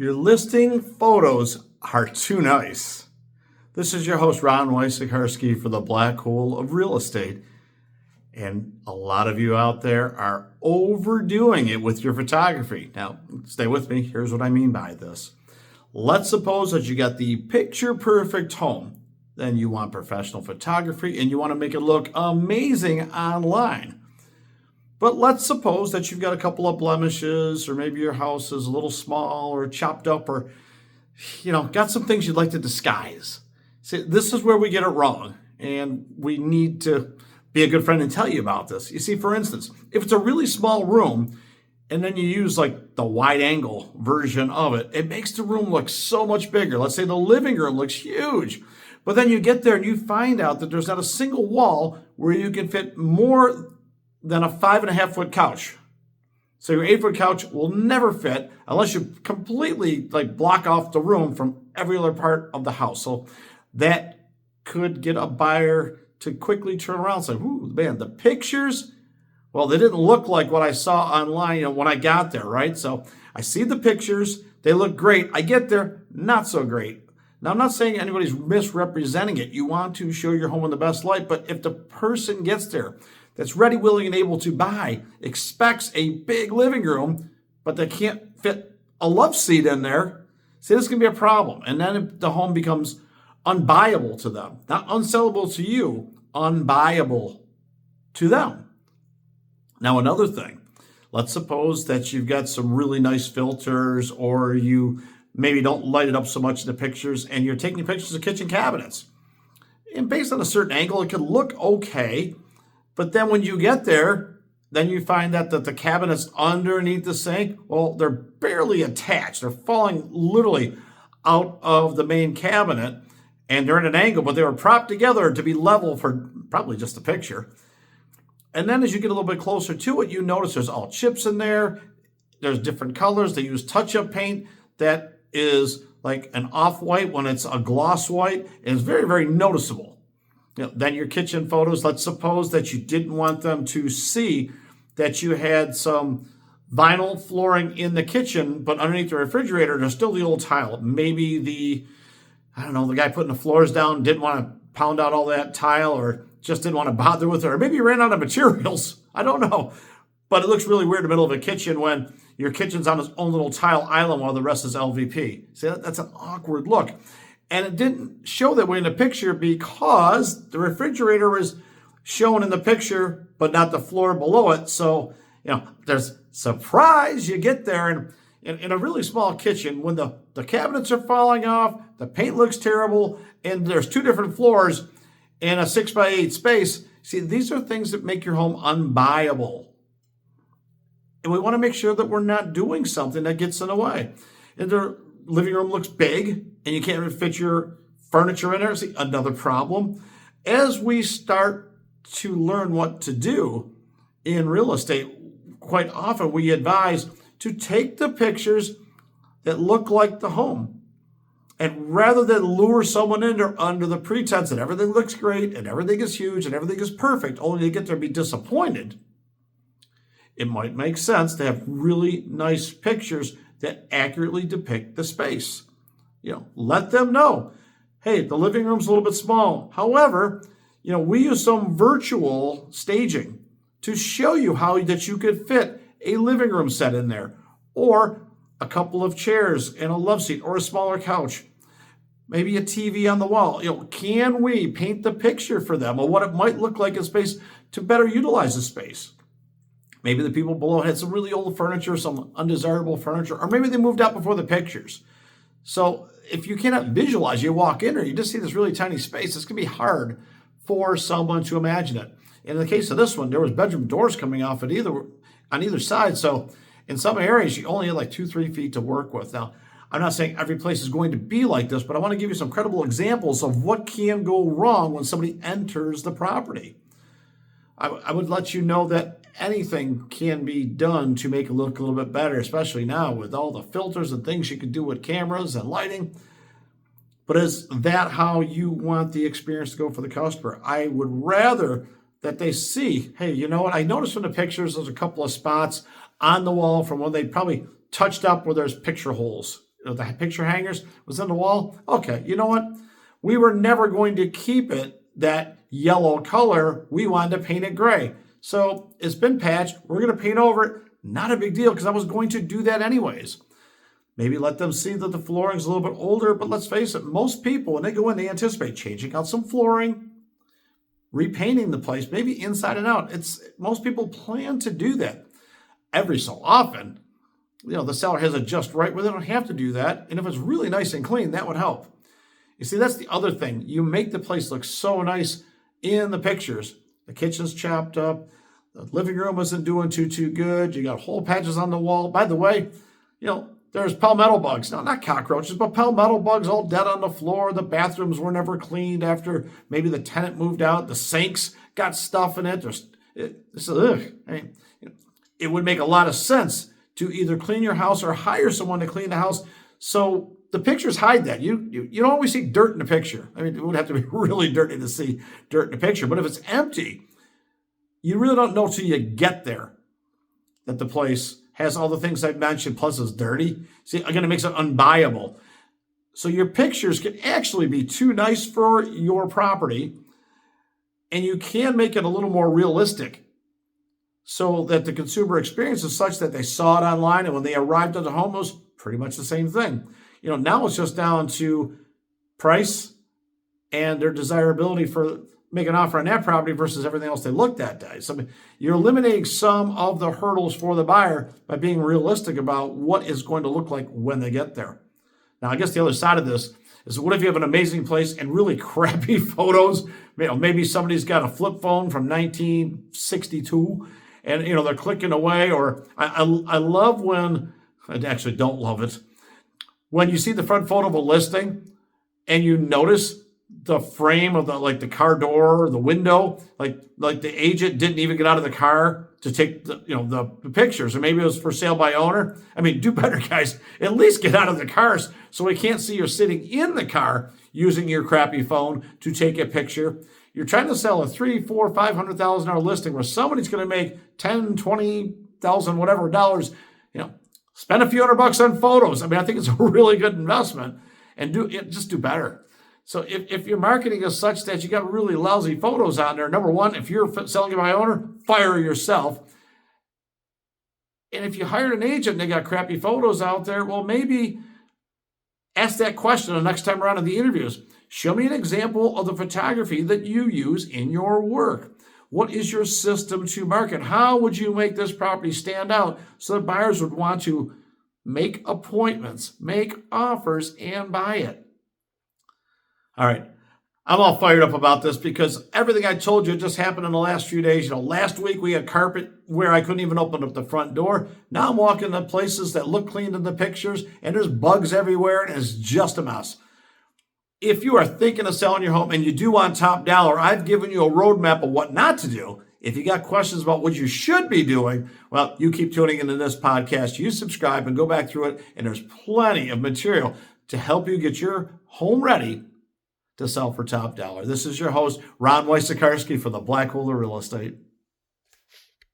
Your listing photos are too nice. This is your host, Ron Wysikarski for the Black Hole of Real Estate. And a lot of you out there are overdoing it with your photography. Now, stay with me. Here's what I mean by this. Let's suppose that you got the picture perfect home. Then you want professional photography and you want to make it look amazing online. But let's suppose that you've got a couple of blemishes, or maybe your house is a little small or chopped up, or, got some things you'd like to disguise. See, this is where we get it wrong, and we need to be a good friend and tell you about this. You see, for instance, if it's a really small room, and then you use like the wide angle version of it, it makes the room look so much bigger. Let's say the living room looks huge, but then you get there and you find out that there's not a single wall where you can fit more than a 5.5-foot couch. So your 8-foot couch will never fit unless you completely block off the room from every other part of the house. So that could get a buyer to quickly turn around and say, "Ooh, man, the pictures, well, they didn't look like what I saw online, when I got there, right? So I see the pictures, they look great. I get there, not so great." Now, I'm not saying anybody's misrepresenting it. You want to show your home in the best light, but if the person gets there that's ready, willing, and able to buy, expects a big living room, but they can't fit a love seat in there, see, this can be a problem. And then the home becomes unbuyable to them. Not unsellable to you, unbuyable to them. Now, another thing, let's suppose that you've got some really nice filters, or you maybe don't light it up so much in the pictures, and you're taking pictures of kitchen cabinets. And based on a certain angle, it can look okay. But then when you get there, then you find that the cabinets underneath the sink, well, they're barely attached. They're falling literally out of the main cabinet, and they're at an angle, but they were propped together to be level for probably just the picture. And then as you get a little bit closer to it, you notice there's all chips in there. There's different colors. They use touch-up paint that is like an off-white when it's a gloss white, and it's very, very noticeable. Then your kitchen photos, let's suppose that you didn't want them to see that you had some vinyl flooring in the kitchen, but underneath the refrigerator, there's still the old tile. Maybe the guy putting the floors down didn't want to pound out all that tile, or just didn't want to bother with it, or maybe he ran out of materials. I don't know. But it looks really weird in the middle of a kitchen when your kitchen's on its own little tile island while the rest is LVP. See, that's an awkward look. And it didn't show that way in the picture because the refrigerator is shown in the picture, but not the floor below it. So, there's surprise. You get there, and in a really small kitchen, when the cabinets are falling off, the paint looks terrible, and there's 2 different floors in a 6x8 space. See, these are things that make your home unbuyable. And we want to make sure that we're not doing something that gets in the way. And the living room looks big, and you can't even fit your furniture in there. See, another problem. As we start to learn what to do in real estate, quite often we advise to take the pictures that look like the home. And rather than lure someone in there under the pretense that everything looks great and everything is huge and everything is perfect, only to get there and be disappointed, it might make sense to have really nice pictures that accurately depict the space. Let them know, hey, the living room's a little bit small. However, we use some virtual staging to show you how that you could fit a living room set in there, or a couple of chairs and a love seat, or a smaller couch, maybe a TV on the wall. Can we paint the picture for them of what it might look like in space to better utilize the space? Maybe the people below had some really old furniture, some undesirable furniture, or maybe they moved out before the pictures. So if you cannot visualize, you walk in there, you just see this really tiny space, it's going to be hard for someone to imagine it. In the case of this one, there was bedroom doors coming off on either side. So in some areas, you only had 2-3 feet to work with. Now, I'm not saying every place is going to be like this, but I want to give you some credible examples of what can go wrong when somebody enters the property. I would let you know that anything can be done to make it look a little bit better, especially now with all the filters and things you can do with cameras and lighting. But is that how you want the experience to go for the customer? I would rather that they see, hey, you know what? I noticed from the pictures there's a couple of spots on the wall from when they probably touched up where there's picture holes the picture hangers was in the wall. Okay, you know what? We were never going to keep it that yellow color. We wanted to paint it gray. So it's been patched. We're going to paint over it. Not a big deal because I was going to do that anyways. Maybe let them see that the flooring's a little bit older, but let's face it, most people, when they go in, they anticipate changing out some flooring, repainting the place, maybe inside and out. Most people plan to do that. Every so often, the seller has it just right where they don't have to do that. And if it's really nice and clean, that would help. You see, that's the other thing. You make the place look so nice in the pictures. The kitchen's chopped up. The living room isn't doing too good. You got whole patches on the wall. By the way, there's palmetto bugs. No, not cockroaches, but palmetto bugs all dead on the floor. The bathrooms were never cleaned after maybe the tenant moved out. The sinks got stuff in it. It would make a lot of sense to either clean your house or hire someone to clean the house. So the pictures hide that. You don't always see dirt in the picture. I mean, it would have to be really dirty to see dirt in the picture. But if it's empty, you really don't know till you get there that the place has all the things I've mentioned, plus it's dirty. See, again, it makes it unbuyable. So your pictures can actually be too nice for your property, and you can make it a little more realistic so that the consumer experience is such that they saw it online, and when they arrived at the home, it was pretty much the same thing. Now it's just down to price and their desirability for make an offer on that property versus everything else they looked at that day. So you're eliminating some of the hurdles for the buyer by being realistic about what it's going to look like when they get there. Now, I guess the other side of this is, what if you have an amazing place and really crappy photos? Maybe somebody's got a flip phone from 1962 and, they're clicking away. Or I love when, I actually don't love it, when you see the front photo of a listing and you notice the frame of the car door or the window, like the agent didn't even get out of the car to take the pictures, or maybe it was for sale by owner. I mean, do better, guys. At least get out of the cars so we can't see you're sitting in the car using your crappy phone to take a picture. You're trying to sell a $300,000, $400,000, $500,000 listing where somebody's going to make $10,000, $20,000, whatever dollars. Spend a few $100 on photos. I mean, I think it's a really good investment, and just do better. So if your marketing is such that you got really lousy photos on there, number one, if you're selling it by owner, fire yourself. And if you hired an agent and they got crappy photos out there, well, maybe ask that question the next time around in the interviews. Show me an example of the photography that you use in your work. What is your system to market? How would you make this property stand out so that buyers would want to make appointments, make offers, and buy it? All right, I'm all fired up about this because everything I told you just happened in the last few days. Last week we had carpet where I couldn't even open up the front door. Now I'm walking to places that look clean in the pictures, and there's bugs everywhere, and it's just a mess. If you are thinking of selling your home and you do want top dollar, I've given you a roadmap of what not to do. If you got questions about what you should be doing, well, you keep tuning into this podcast. You subscribe and go back through it, and there's plenty of material to help you get your home ready to sell for top dollar. This is your host, Ron Wojciechowski for the Black Hole of Real Estate.